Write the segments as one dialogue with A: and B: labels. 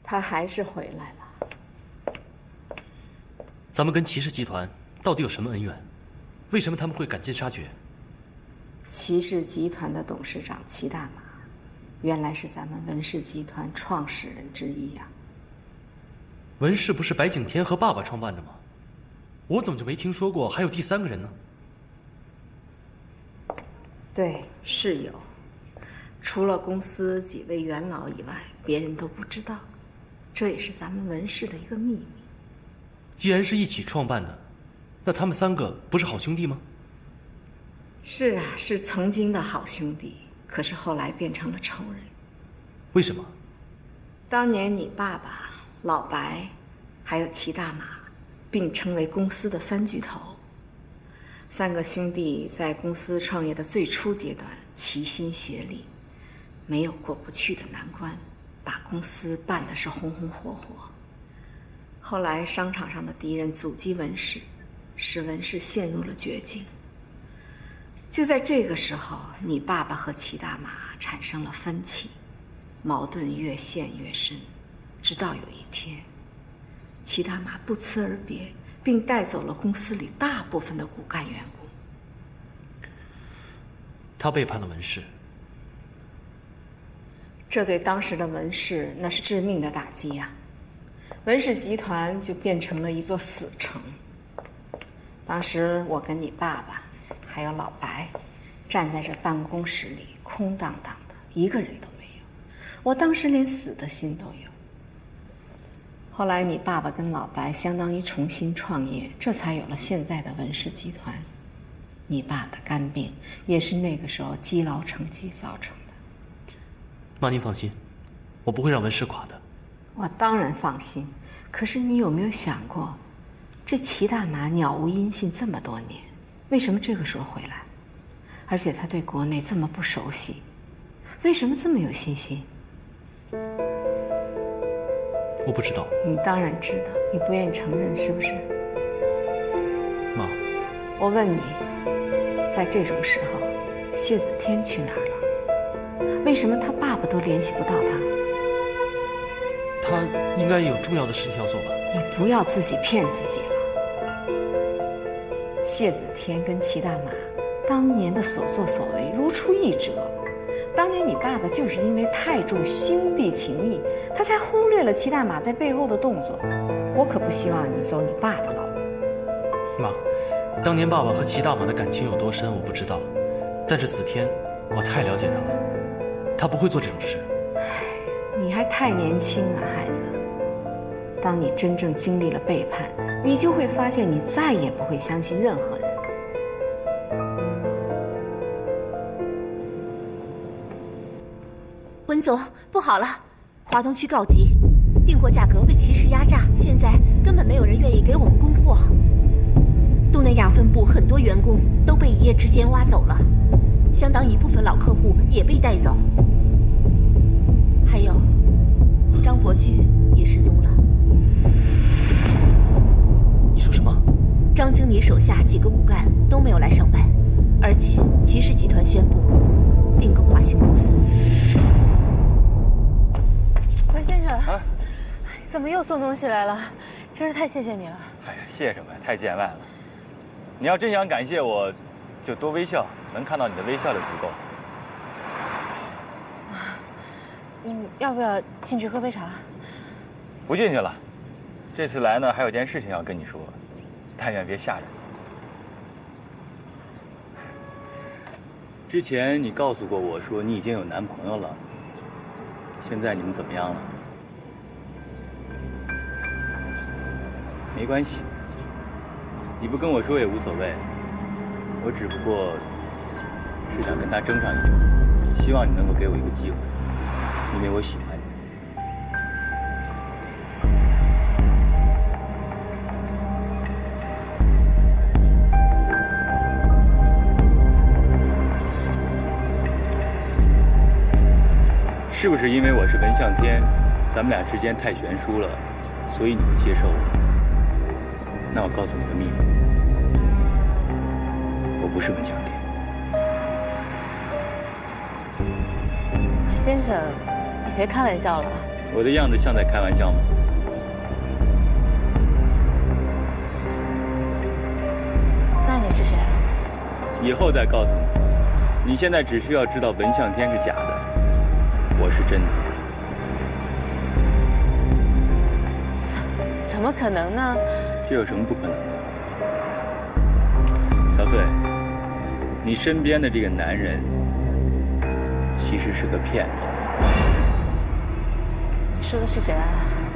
A: 他还是回来了。
B: 咱们跟齐氏集团到底有什么恩怨？为什么他们会赶尽杀绝？
A: 齐氏集团的董事长齐大马，原来是咱们文氏集团创始人之一呀。
B: 文氏不是白景天和爸爸创办的吗？我怎么就没听说过还有第三个人呢？
A: 对，是有。除了公司几位元老以外，别人都不知道。这也是咱们文氏的一个秘密。
B: 既然是一起创办的，那他们三个不是好兄弟吗？
A: 是啊，是曾经的好兄弟，可是后来变成了仇人。
B: 为什么？
A: 当年你爸爸、老白，还有齐大马，并称为公司的三巨头。三个兄弟在公司创业的最初阶段，齐心协力，没有过不去的难关，把公司办得是红红火火。后来商场上的敌人阻击文氏，使文氏陷入了绝境。就在这个时候，你爸爸和齐大马产生了分歧，矛盾越陷越深，直到有一天，齐大马不辞而别，并带走了公司里大部分的骨干员工。
B: 他背叛了文氏，
A: 这对当时的文氏那是致命的打击呀。文氏集团就变成了一座死城。当时我跟你爸爸还有老白站在这办公室里，空荡荡的，一个人都没有。我当时连死的心都有。后来你爸爸跟老白相当于重新创业，这才有了现在的文氏集团。你爸的肝病也是那个时候积劳成疾造成的。
B: 妈，您放心，我不会让文氏垮的。
A: 我当然放心，可是你有没有想过，这齐大马杳无音信这么多年，为什么这个时候回来？而且他对国内这么不熟悉，为什么这么有信心？
B: 我不知道。
A: 你当然知道，你不愿意承认是不是？
B: 妈，
A: 我问你，在这种时候，谢子天去哪儿了？为什么他爸爸都联系不到他？
B: 他应该有重要的事情要做吧？
A: 你不要自己骗自己了。谢子天跟齐大马当年的所作所为如出一辙。当年你爸爸就是因为太重兄弟情谊，他才忽略了齐大马在背后的动作。我可不希望你走你爸的老路。
B: 妈，当年爸爸和齐大马的感情有多深我不知道，但是子天，我太了解他了，他不会做这种事。
A: 你还太年轻啊，孩子。当你真正经历了背叛，你就会发现你再也不会相信任何人。
C: 文总，不好了，华东区告急，订货价格被齐氏压榨，现在根本没有人愿意给我们供货。东南亚分部很多员工都被一夜之间挖走了，相当一部分老客户也被带走。还有，张伯驹也失踪了。
B: 你说什么？
C: 张经理手下几个骨干都没有来上班，而且齐氏集团宣布并购华兴公司。
D: 文先生，啊，怎么又送东西来了？真是太谢谢你了。
E: 哎呀，谢什么呀，太见外了。你要真想感谢我，就多微笑，能看到你的微笑就足够。
D: 要不要进去喝杯茶？
E: 不进去了，这次来呢，还有件事情要跟你说，但愿别吓人。之前你告诉过我说你已经有男朋友了，现在你们怎么样了？没关系，你不跟我说也无所谓，我只不过是想跟他争上一争，希望你能够给我一个机会，因为我喜欢你。是不是因为我是文向天，咱们俩之间太悬殊了，所以你不接受我？那我告诉你个秘密，我不是文向天。
D: 先生，你别开玩笑了，
E: 我的样子像在开玩笑吗？
D: 那你是谁？
E: 以后再告诉你。你现在只需要知道文向天是假的，我是真的。
D: 怎么可能呢？
E: 这有什么不可能的？小穗，你身边的这个男人其实是个骗子。
D: 你说的是谁啊？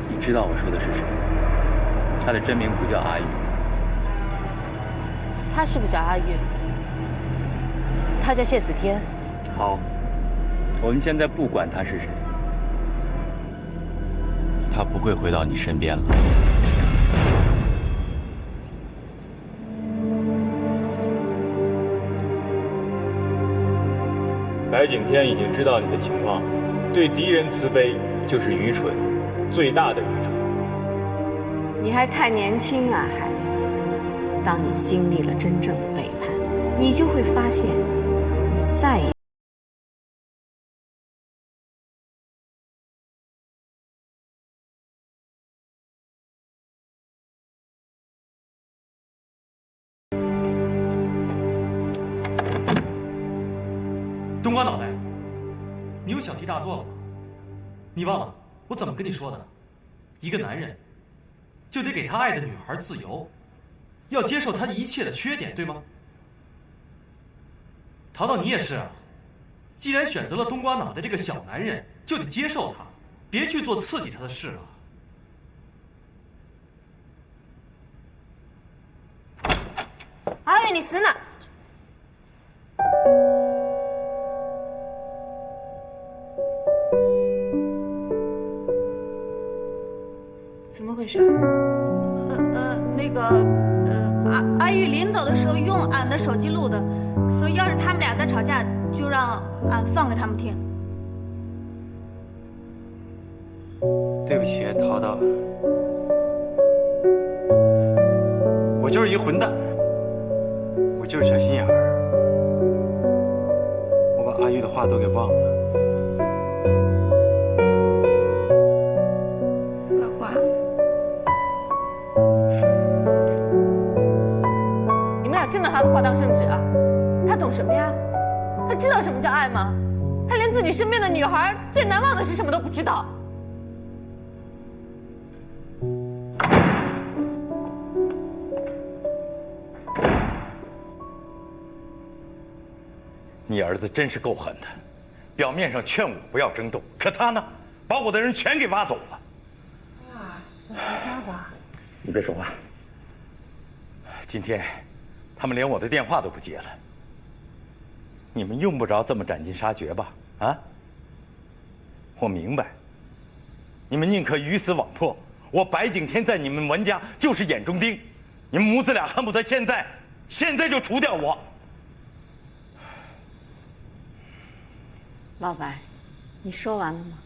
E: 你知道我说的是谁？他的真名不叫阿玉。
D: 他是不是叫阿玉？他叫谢子天。
E: 好，我们现在不管他是谁，他不会回到你身边了。白景天已经知道你的情况，对敌人慈悲就是愚蠢，最大的愚蠢。
A: 你还太年轻啊，孩子。当你经历了真正的背叛，你就会发现，你再也。
B: 冬瓜脑袋，你又小题大做了吗？你忘了我怎么跟你说的？一个男人就得给他爱的女孩自由，要接受他一切的缺点，对吗？淘淘，你也是啊。既然选择了冬瓜脑袋这个小男人，就得接受他，别去做刺激他的事了。
D: 阿玉，你死哪？怎么回事？
F: 阿玉临走的时候用俺的手机录的，说要是他们俩在吵架，就让俺放给他们听。
G: 对不起，淘淘，我就是一混蛋，我就是小心眼儿，我把阿玉的话都给忘了。
F: 呱呱，
D: 你们俩真拿他的话当圣旨啊？他懂什么呀？他知道什么叫爱吗？他连自己身边的女孩最难忘的是什么都不知道。
H: 你儿子真是够狠的，表面上劝我不要争斗，可他呢，把我的人全给挖走了。
D: 爸，咱回家吧。
H: 你别说话。今天，他们连我的电话都不接了。你们用不着这么斩尽杀绝吧？啊？我明白。你们宁可鱼死网破，我白景天在你们文家就是眼中钉，你们母子俩恨不得现在就除掉我。
A: 老白，你说完了吗？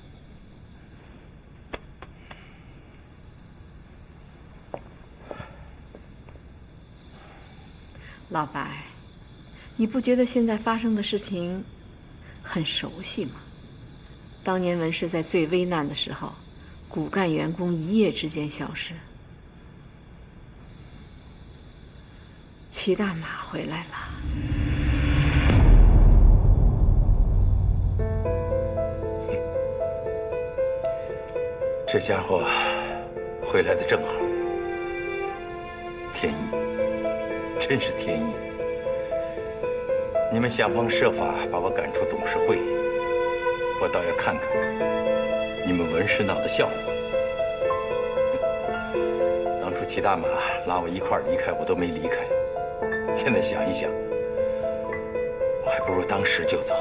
A: 老白，你不觉得现在发生的事情很熟悉吗？当年文氏在最危难的时候，骨干员工一夜之间消失，齐大马回来了。
H: 这家伙回来的正好，天意，真是天意。你们想方设法把我赶出董事会，我倒要看看你们文氏闹的笑话。当初齐大马拉我一块儿离开，我都没离开。现在想一想，我还不如当时就走。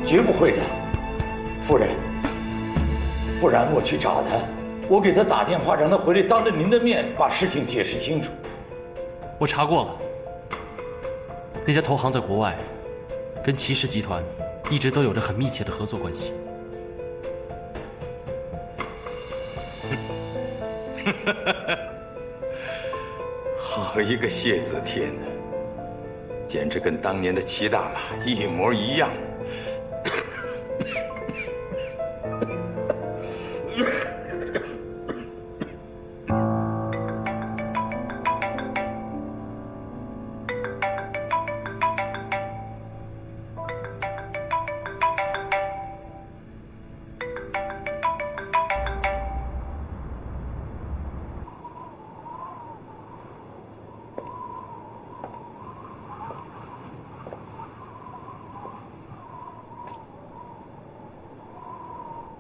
H: 绝不会的，夫人。不然我去找他，我给他打电话，让他回来当着您的面把事情解释清楚。
B: 我查过了，那家投行在国外，跟齐氏集团一直都有着很密切的合作关系。
H: 好一个谢子天呐，简直跟当年的齐大马一模一样。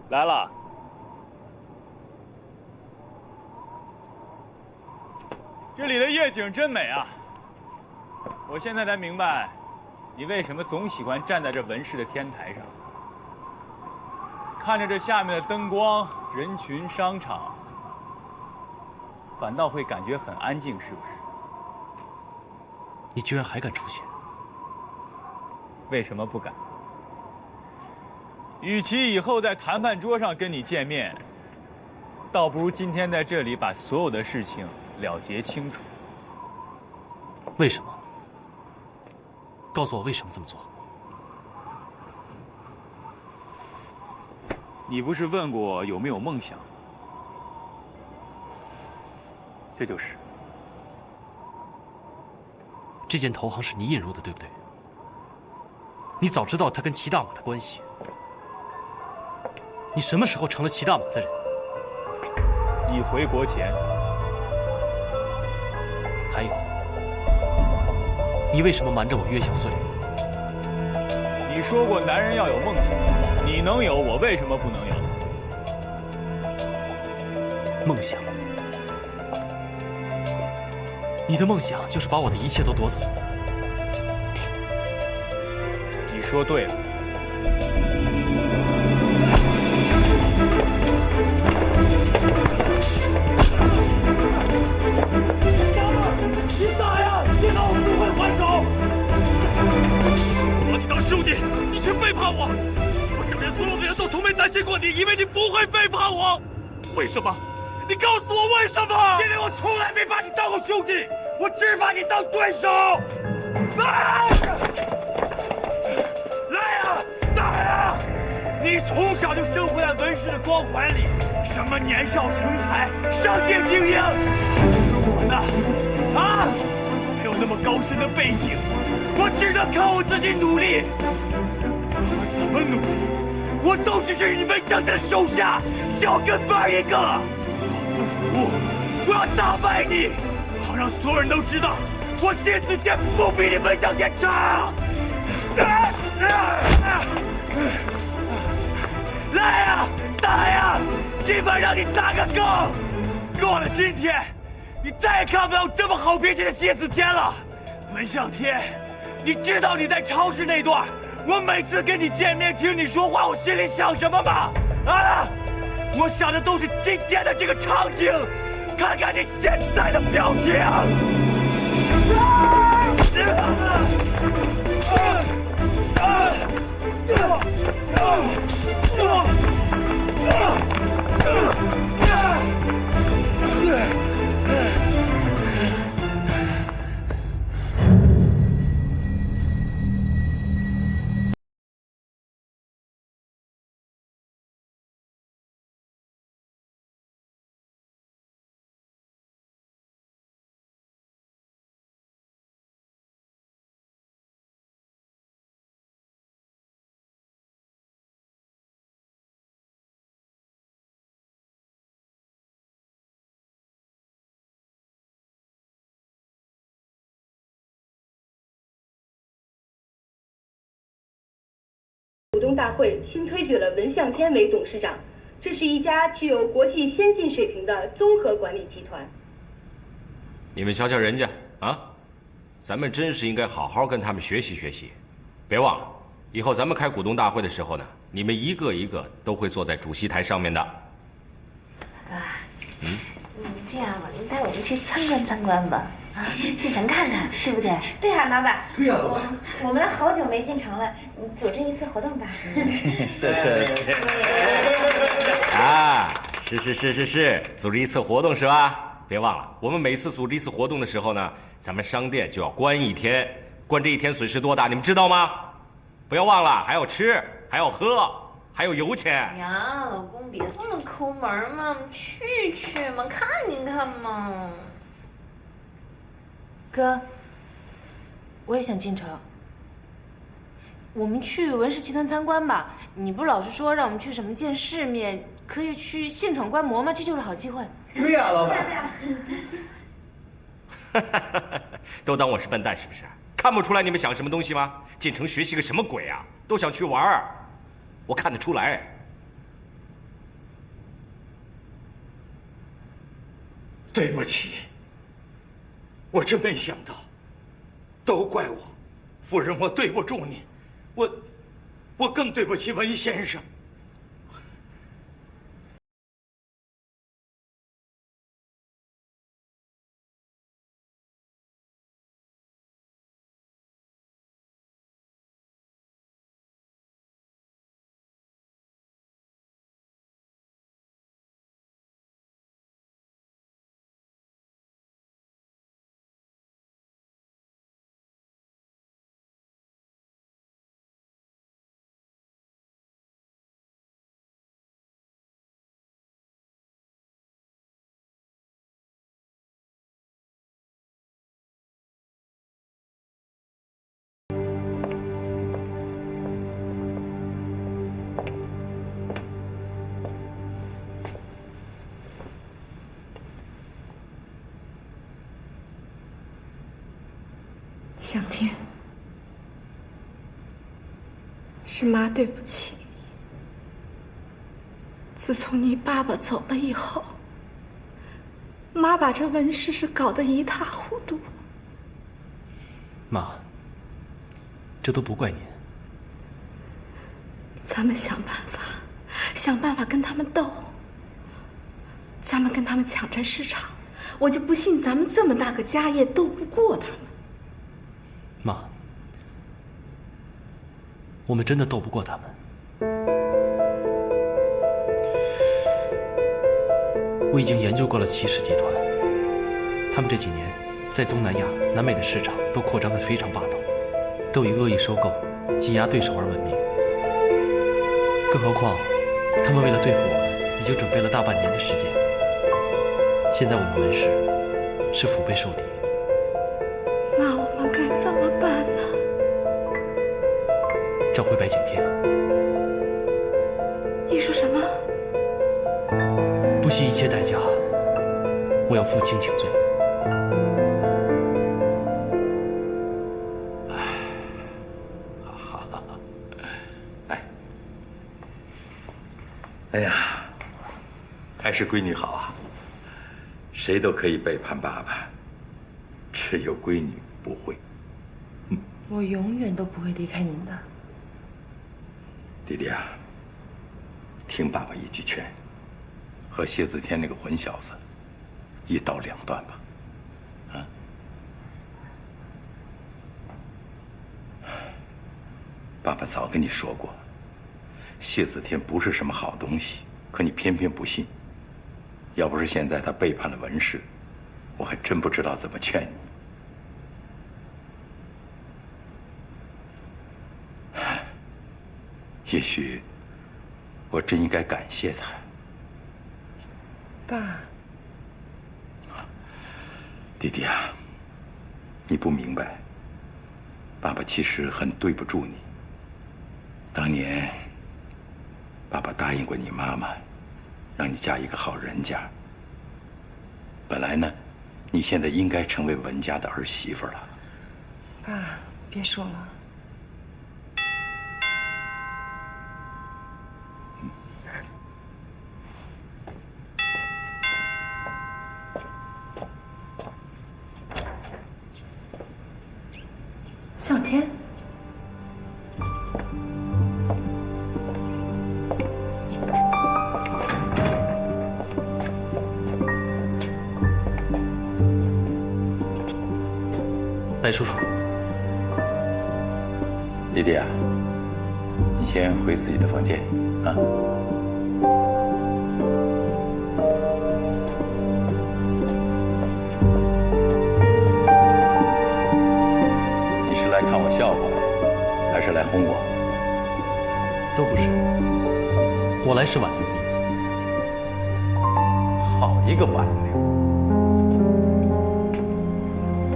E: 来了，这里的夜景真美啊！我现在才明白，你为什么总喜欢站在这文氏的天台上，看着这下面的灯光、人群、商场，反倒会感觉很安静，是不是？
B: 你居然还敢出现？
E: 为什么不敢？与其以后在谈判桌上跟你见面，倒不如今天在这里把所有的事情了结清楚。
B: 为什么？告诉我为什么这么做？
E: 你不是问过我有没有梦想？这就是。
B: 这间投行是你引入的，对不对？你早知道他跟齐大马的关系。你什么时候成了齐大马的人？
E: 你回国前。
B: 还有，你为什么瞒着我约小穗？
E: 你说过男人要有梦想，你能有，我为什么不能有？
B: 梦想？你的梦想就是把我的一切都夺走。
E: 你说对了。
I: 你打呀！见到我不会还手。我把你当兄弟，你却背叛我。我身边所有的人都从没担心过你，以为你不会背叛我。为什么？你告诉我为什么？因为我从来没把你当过兄弟，我只把你当对手。来呀，打呀！你从小就生活在文氏的光环里，什么年少成才、上进精英。我呢？啊，没有那么高深的背景，我只能靠我自己努力。我怎么努力？我都只是你们乡的手下，小跟班一个。我不服，我要打败你，好让所有人都知道，我谢子天不比你们乡天差。来呀，打呀，今晚让你打个够！过了今天。你再也看不到这么好脾气的谢子天了，文向天，你知道你在超市那段，我每次跟你见面听你说话，我心里想什么吗？啊，我想的都是今天的这个场景，看看你现在的表情。
J: 股东大会新推举了文向天为董事长，这是一家具有国际先进水平的综合管理集团。
K: 你们瞧瞧人家啊，咱们真是应该好好跟他们学习学习。别忘了，以后咱们开股东大会的时候呢，你们一个一个都会坐在主席台上面的。
C: 爸，这样吧，您带我们去参观参观吧，啊，进城看看，对不对？对呀，老板。
L: 对呀，老板。
C: 我们好久没进城了，组织一次活动吧。
E: 是。
K: 啊，是，组织一次活动是吧？别忘了，我们每次组织一次活动的时候呢，咱们商店就要关一天，关这一天损失多大，你们知道吗？不要忘了，还要吃，还要喝，还有油钱。
D: 呀，老公别这么抠门嘛，去嘛，看一看嘛。哥，我也想进城。我们去文氏集团参观吧。你不是老是说让我们去什么见世面，可以去现场观摩吗？这就是好机会。
L: 对呀，老板。
K: 都当我是笨蛋是不是？看不出来你们想什么东西吗？进城学习个什么鬼啊？都想去玩儿，我看得出来。
H: 对不起，我真没想到，都怪我，夫人，我对不住你，我更对不起文先生。
A: 向天，是妈对不起你。自从你爸爸走了以后，妈把这文氏是搞得一塌糊涂。
B: 妈，这都不怪您。
A: 咱们想办法跟他们斗。咱们跟他们抢占市场，我就不信咱们这么大个家业斗不过他们。
B: 妈，我们真的斗不过他们。我已经研究过了齐氏集团，他们这几年在东南亚、南美的市场都扩张得非常霸道，都以恶意收购、挤压对手而闻名。更何况，他们为了对付我们，已经准备了大半年的时间。现在我们文氏是腹背受敌。
A: 那我们该怎么办呢？
B: 召回白景天。
A: 你说什么？
B: 不惜一切代价，我要负荆请罪。
H: 哎呀，还是闺女好啊！谁都可以背叛爸爸，只有闺女不会。
D: 我永远都不会离开您的。
H: 弟弟啊，听爸爸一句劝，和谢子天那个混小子一刀两断吧。啊！爸爸早跟你说过，谢子天不是什么好东西，可你偏偏不信。要不是现在他背叛了文氏，我还真不知道怎么劝你。也许我真应该感谢他。
D: 爸，
H: 弟弟啊，你不明白，爸爸其实很对不住你。当年，爸爸答应过你妈妈，让你嫁一个好人家。本来呢，你现在应该成为文家的儿媳妇了。
D: 爸，别说了。
A: 向天，
B: 白叔叔。
H: 弟弟啊，你先回自己的房间啊。你是来看我笑话，还是来哄我？
B: 都不是，我来是挽留你。
H: 好一个挽留！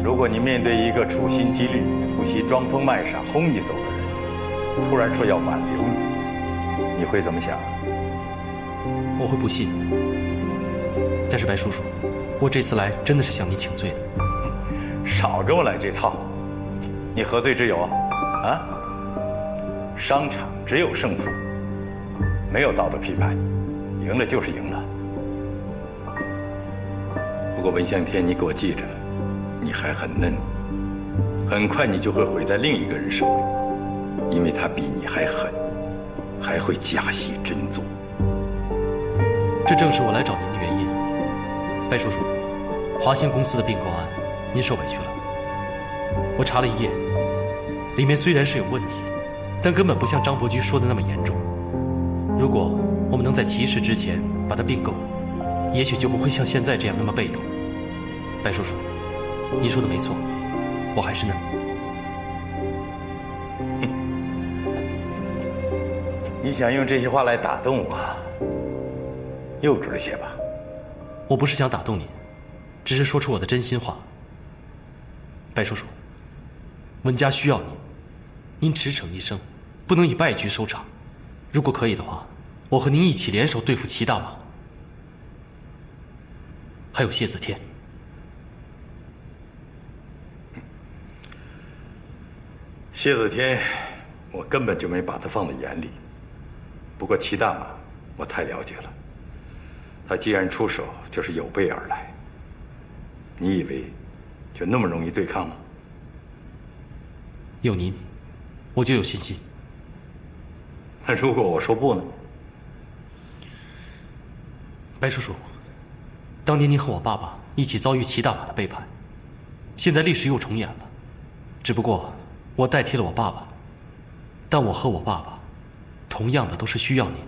H: 如果你面对一个处心积虑、不惜装疯卖傻哄你走的人，突然说要挽留你，你会怎么想？
B: 我会不信。但是白叔叔，我这次来真的是向你请罪的。
H: 少跟我来这套！你何罪之有啊？啊？商场只有胜负，没有道德批判，赢了就是赢了。不过文向天，你给我记着，你还很嫩，很快你就会毁在另一个人手里，因为他比你还狠，还会假戏真做。
B: 这正是我来找您的原因。白叔叔，华兴公司的并购案，您受委屈了。我查了一夜，里面虽然是有问题，但根本不像张伯驹说的那么严重。如果我们能在起始之前把它并购，也许就不会像现在这样那么被动。白叔叔，您说的没错，我还是嫩。
H: 你想用这些话来打动我，幼稚了些吧？
B: 我不是想打动您，只是说出我的真心话。白叔叔，文家需要您，您驰骋一生，不能以败局收场。如果可以的话，我和您一起联手对付齐大马，还有谢子天。
H: 谢子天，我根本就没把他放在眼里。不过齐大马，我太了解了。他既然出手，就是有备而来。你以为就那么容易对抗吗？
B: 有您，我就有信心。
H: 那如果我说不呢？
B: 白叔叔，当年您和我爸爸一起遭遇齐大马的背叛，现在历史又重演了。只不过我代替了我爸爸，但我和我爸爸同样的都是需要您。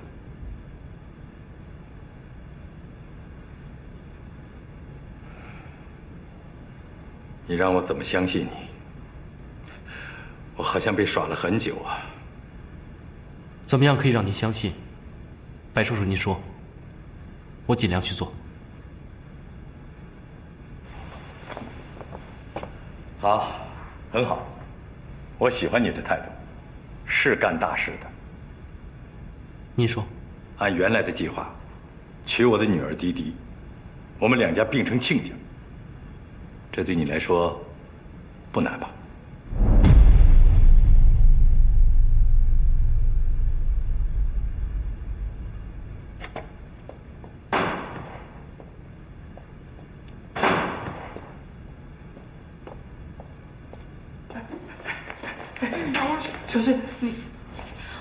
H: 你让我怎么相信你？我好像被耍了很久啊。
B: 怎么样可以让您相信？白叔叔，您说，我尽量去做。
H: 好，很好，我喜欢你的态度，是干大事的。
B: 您说，
H: 按原来的计划，娶我的女儿迪迪，我们两家并成亲家。这对你来说不难吧？
G: 小穗，你，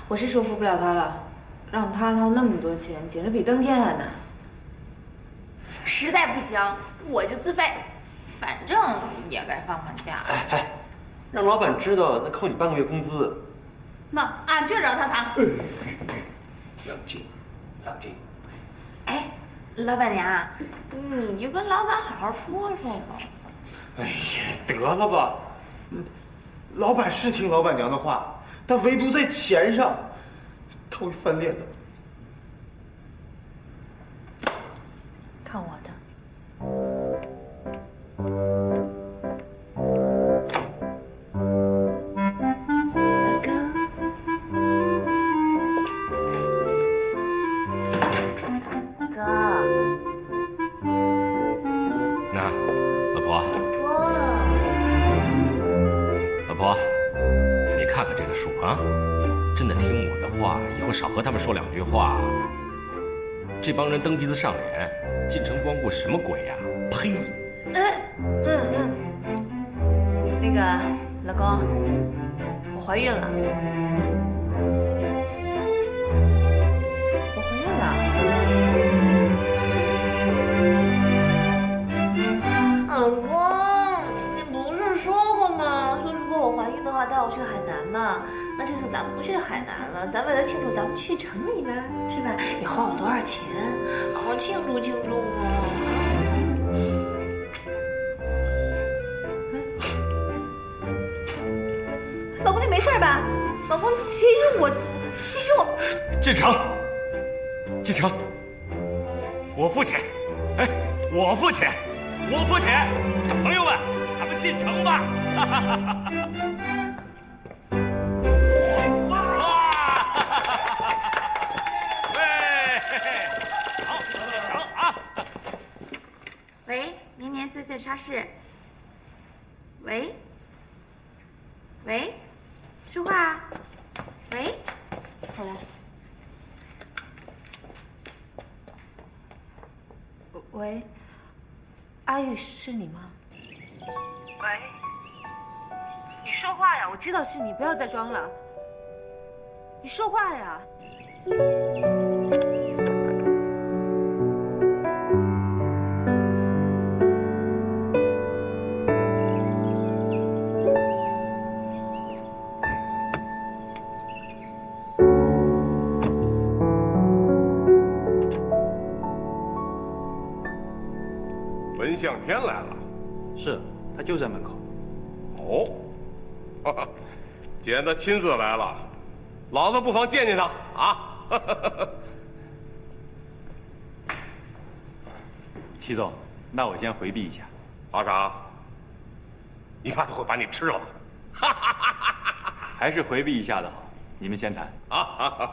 D: 我是说服不了他了，让他掏那么多钱，简直比登天还难。
F: 实在不行，我就自费，反正也该放假。
G: 哎，让老板知道，那扣你半个月工资。
F: 那俺去找他谈。
G: 冷静，冷静。
F: 哎，老板娘，你就跟老板好好说说吧。
G: 哎呀，得了吧，老板是听老板娘的话，但唯独在钱上，他会翻脸的。
D: 看我的。
K: 少和他们说两句话。这帮人蹬鼻子上脸，进城光顾什么鬼呀？呸！
F: 那个老公，我怀孕了。
D: 我怀孕了。
F: 老公，你不是说过吗？
D: 咱们不去海南了，咱为了庆祝，咱们去城里边，是吧？你花我多少钱，好好庆祝庆祝啊！
C: 老公，你没事吧？老公，其实我。
K: 进城，进城，我付钱，哎，我付钱，我付钱，朋友们，咱们进城吧！好，进城啊！
D: 喂，明年4岁超市。喂，喂，说话啊！喂，回来。喂，阿玉，是你吗？喂，你说话呀！我知道是你，不要再装了。你说话呀！
L: 文向天来了，
G: 是，他就在门口。
L: 哦，哈哈，既然他亲自来了，老子不妨见见他啊！
E: 齐总，那我先回避一下。
L: 怕啥？你怕他会把你吃了？
E: 还是回避一下的好。你们先谈
L: 啊！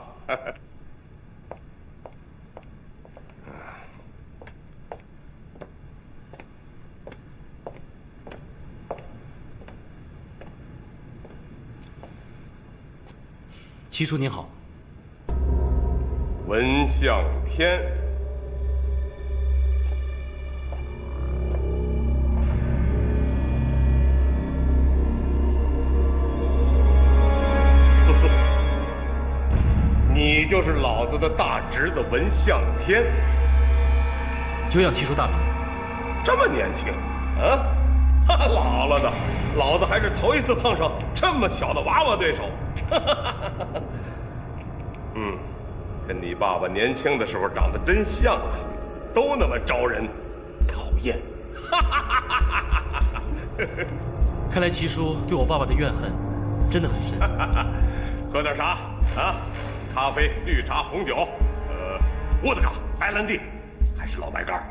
B: 七叔您好。
L: 文向天，你就是老子的大侄子文向天，
B: 久仰七叔大名。
L: 这么年轻，啊？老了的，老子还是头一次碰上这么小的娃娃对手。嗯，跟你爸爸年轻的时候长得真像啊，都那么招人讨厌。
B: 看来七叔对我爸爸的怨恨真的很深。
L: 喝点啥啊？咖啡、绿茶、红酒，沃德嘎、白兰地，还是老白干？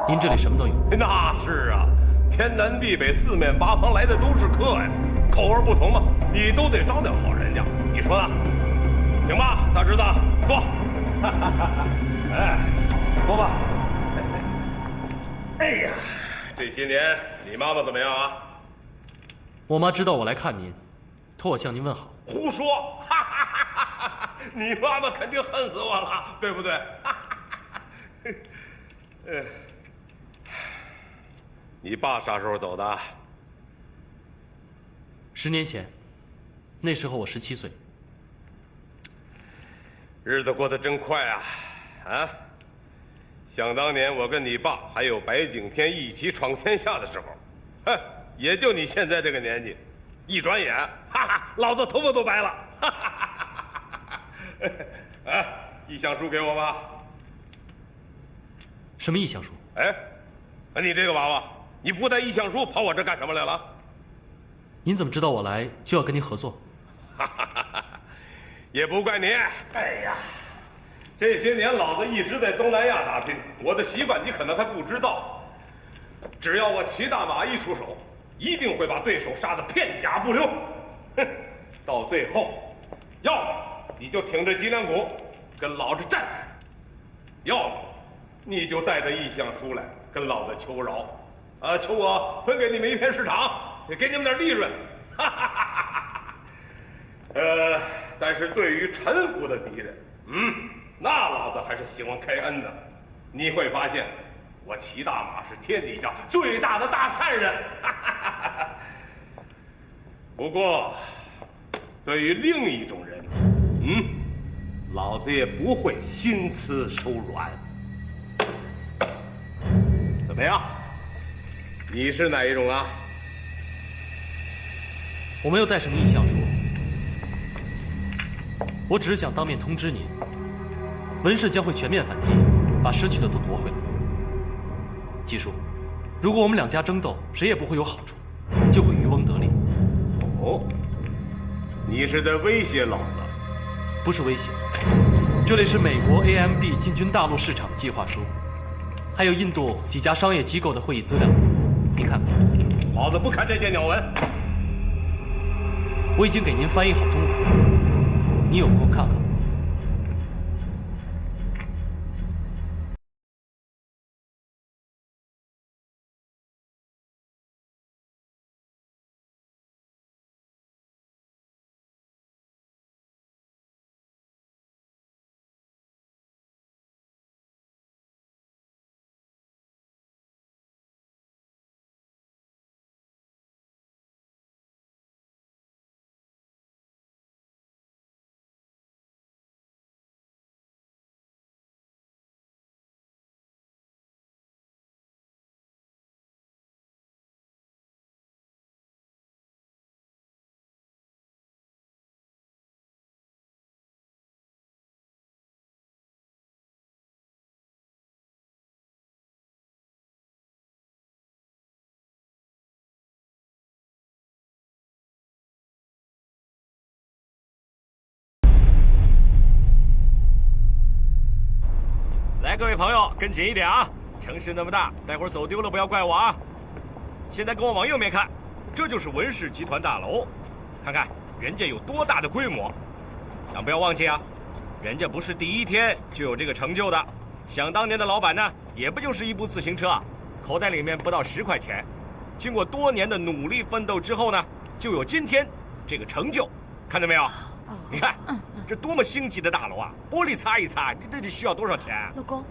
B: 您这里什么都有。
L: 那是啊，天南地北、四面八方来的都是客呀，口味不同嘛，你都得招待好人家。你说呢？行吧，大侄子，坐。哎，坐吧。哎呀，这些年你妈妈怎么样啊？
B: 我妈知道我来看您，托我向您问好。
L: 胡说！你妈妈肯定恨死我了，对不对？你爸啥时候走的
B: ？10年前，那时候我17岁。
L: 日子过得真快啊！啊，想当年我跟你爸还有白景天一起闯天下的时候，哼，也就你现在这个年纪，一转眼，哈哈，老子头发都白了。哈哈哈哈！哎，意向书给我吧。
B: 什么意向书？
L: 哎，你这个娃娃，你不带意向书跑我这干什么来了？
B: 您怎么知道我来就要跟您合作？
L: 也不怪你。哎呀，这些年老子一直在东南亚打拼，我的习惯你可能还不知道。只要我齐大马一出手，一定会把对手杀得片甲不留。哼，到最后，要么你就挺着脊梁骨跟老子战死，要么你就带着意向书来跟老子求饶，求我分给你们一片市场，也给你们点利润。但是对于臣服的敌人，那老子还是喜欢开恩的。你会发现，我齐大马是天底下最大的大善人。不过，对于另一种人，老子也不会心慈手软。怎么样？你是哪一种啊？
B: 我没有带什么意向书，我只是想当面通知您，文氏将会全面反击，把失去的都夺回来。季叔，如果我们两家争斗，谁也不会有好处，就会渔翁得利。
L: 哦，你是在威胁老子？
B: 不是威胁，这里是美国 AMD 进军大陆市场的计划书，还有印度几家商业机构的会议资料，您看看。
L: 老子不看这件鸟文。
B: 我已经给您翻译好中文，你有空看看。
K: 来，各位朋友，跟紧一点啊！城市那么大，待会儿走丢了不要怪我啊！现在跟我往右面看，这就是文氏集团大楼，看看人家有多大的规模。但不要忘记啊，人家不是第一天就有这个成就的。想当年的老板呢，也不就是一部自行车，口袋里面不到10块钱。经过多年的努力奋斗之后呢，就有今天这个成就。看到没有？你看，这多么星级的大楼啊！玻璃擦一擦，你得需要多少钱？
C: 老公，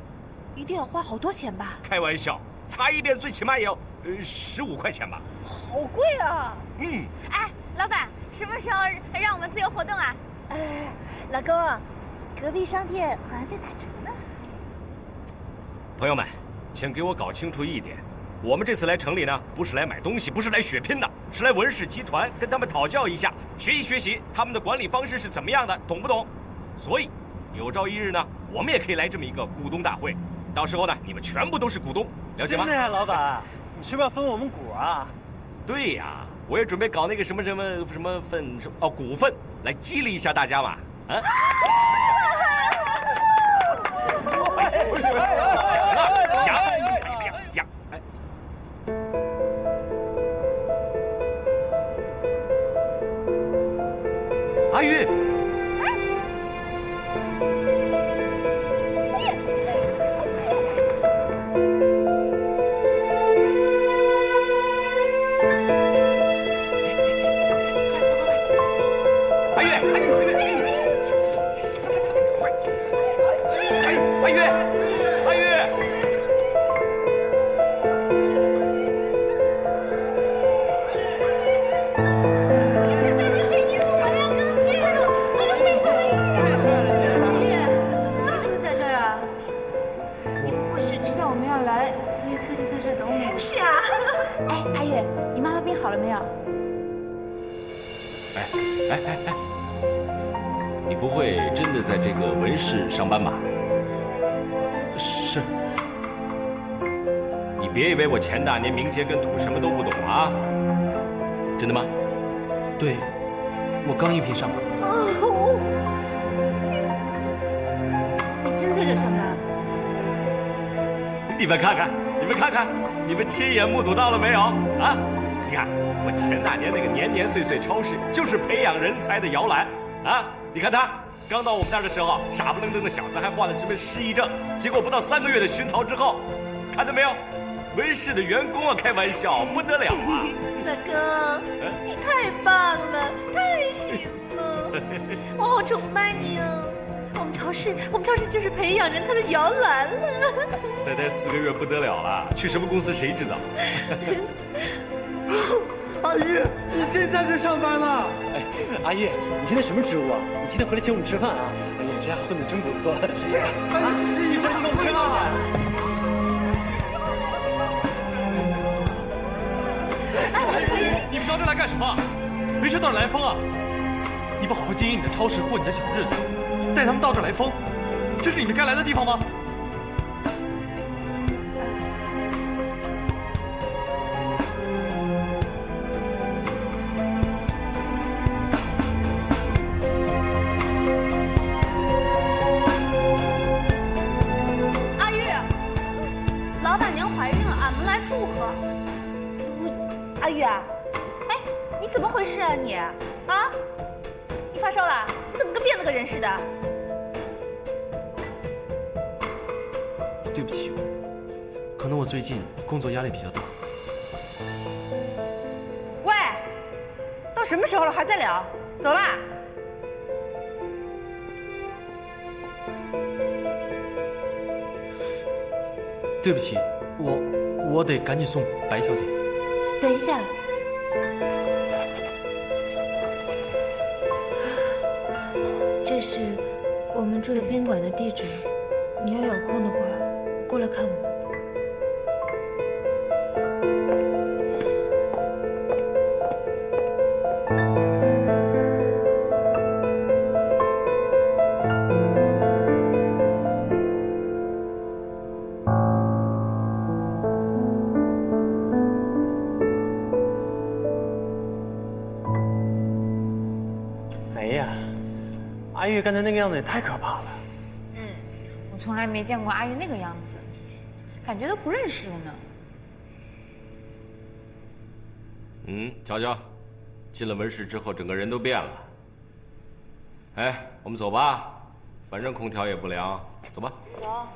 C: 一定要花好多钱吧？
K: 开玩笑，擦一遍最起码也要15块钱吧？
F: 好贵啊！
M: 哎，老板，什么时候让我们自由活动啊？老公，隔壁商店好像在打折呢。
K: 朋友们，请给我搞清楚一点，我们这次来城里呢，不是来买东西，不是来血拼的，是来文氏集团跟他们讨教一下，学习学习他们的管理方式是怎么样的，懂不懂？所以，有朝一日呢，我们也可以来这么一个股东大会，到时候呢，你们全部都是股东，了解吗？
N: 真的呀，老板，你是不是要分我们股啊？
K: 对呀，我也准备搞那个什么股份，来激励一下大家嘛，啊！呀！阿玉，阿玉，你不会真的在这个文氏上班吧？
B: 是。
K: 你别以为我钱大年名节跟土什么都不懂啊！真的吗？
B: 对，我刚一批上班。
D: 你真在这上班？
K: 你们看看，你们亲眼目睹到了没有啊？你看，我前大年那个年年岁岁超市，就是培养人才的摇篮啊！你看他刚到我们那儿的时候，傻不愣登的小子还患了什么失忆症，结果不到3个月的熏陶之后，看到没有？文氏的员工啊，开玩笑不得了啊！
C: 老公，你太棒了，太行了，我好崇拜你哦！我们超市就是培养人才的摇篮了。
K: 再待4个月不得了了，去什么公司谁知道？
N: 阿姨，你真在这上班吗？哎，阿姨，你现在什么职务啊？你记得回来请我们吃饭啊！哎呀，这家混得真不错。阿姨，你回来请我们吃饭啊！
B: 你们到这来干什么？没事到这来疯啊？你不好好经营你的超市，过你的小日子，带他们到这儿来疯，这是你们该来的地方吗？
F: 阿玉，老板娘怀孕了，俺们来祝贺。
C: 阿玉啊，哎，你怎么回事啊你？啊？你发烧了？你怎么跟变了个人似的？
B: 对不起，可能我最近工作压力比较大。
C: 喂，都什么时候了还在聊？走啦！
B: 对不起，我得赶紧送白小姐。
D: 等一下，这是我们住的宾馆的地址，你要有空的话，过来看我们。
N: 哎呀，阿玉刚才那个样子也太可怕了。
F: 我从来没见过阿玉那个样子，感觉都不认识了呢。
K: 瞧瞧，进了门市之后，整个人都变了。哎，我们走吧，反正空调也不凉，走吧。
F: 走。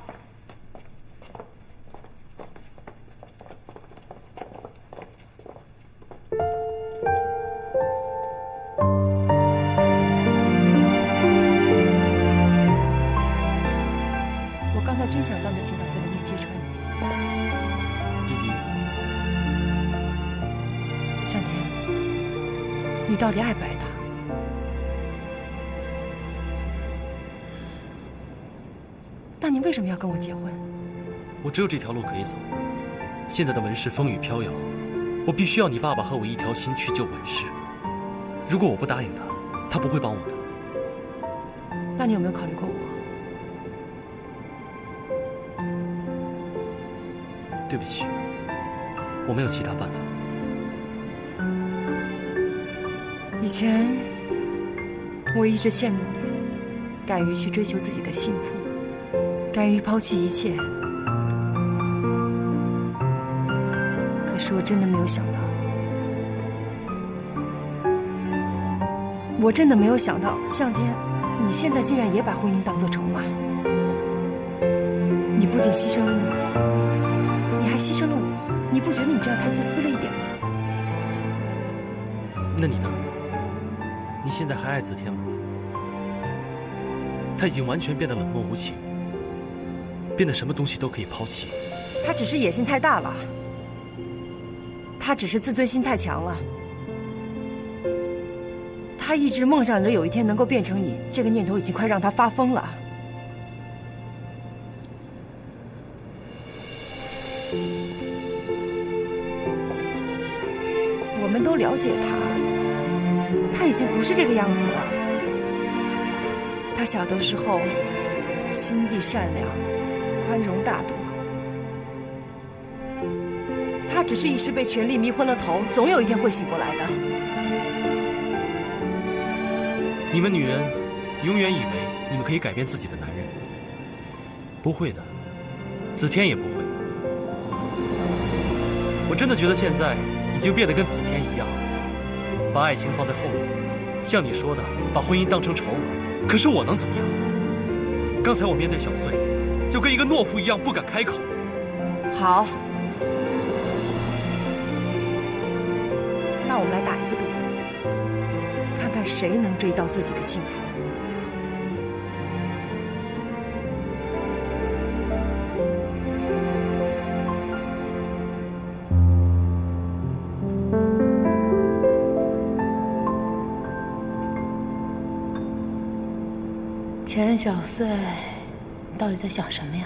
C: 我刚才真想当着秦小碎的面揭穿你。
B: 弟弟，
C: 向天，你到底爱不爱他？那你为什么要跟我结婚？
B: 我只有这条路可以走。现在的文氏风雨飘摇，我必须要你爸爸和我一条心去救文氏。如果我不答应他，他不会帮我的。
C: 那你有没有考虑过我？
B: 对不起，我没有其他办法。
C: 以前我一直羡慕你，敢于去追求自己的幸福，敢于抛弃一切。可是我真的没有想到，向天，你现在竟然也把婚姻当作筹码。你不仅牺牲了你，你还牺牲了我。你不觉得你这样太自私了一点吗？
B: 那你呢？你现在还爱子天吗？他已经完全变得冷漠无情，变得什么东西都可以抛弃。
C: 他只是野心太大了，他只是自尊心太强了。他一直梦想着有一天能够变成你，这个念头已经快让他发疯了。我们都了解他已经不是这个样子了。他小的时候心地善良，宽容大度。他只是一时被权力迷昏了头，总有一天会醒过来的。
B: 你们女人永远以为你们可以改变自己的男人，不会的，子天也不会。我真的觉得现在已经变得跟子天一样，把爱情放在后面，像你说的，把婚姻当成筹码。可是我能怎么样？刚才我面对小碎，就跟一个懦夫一样，不敢开口。
C: 好，那我们来打一个赌，看看谁能追到自己的幸福。
D: 钱小碎，你到底在想什么呀？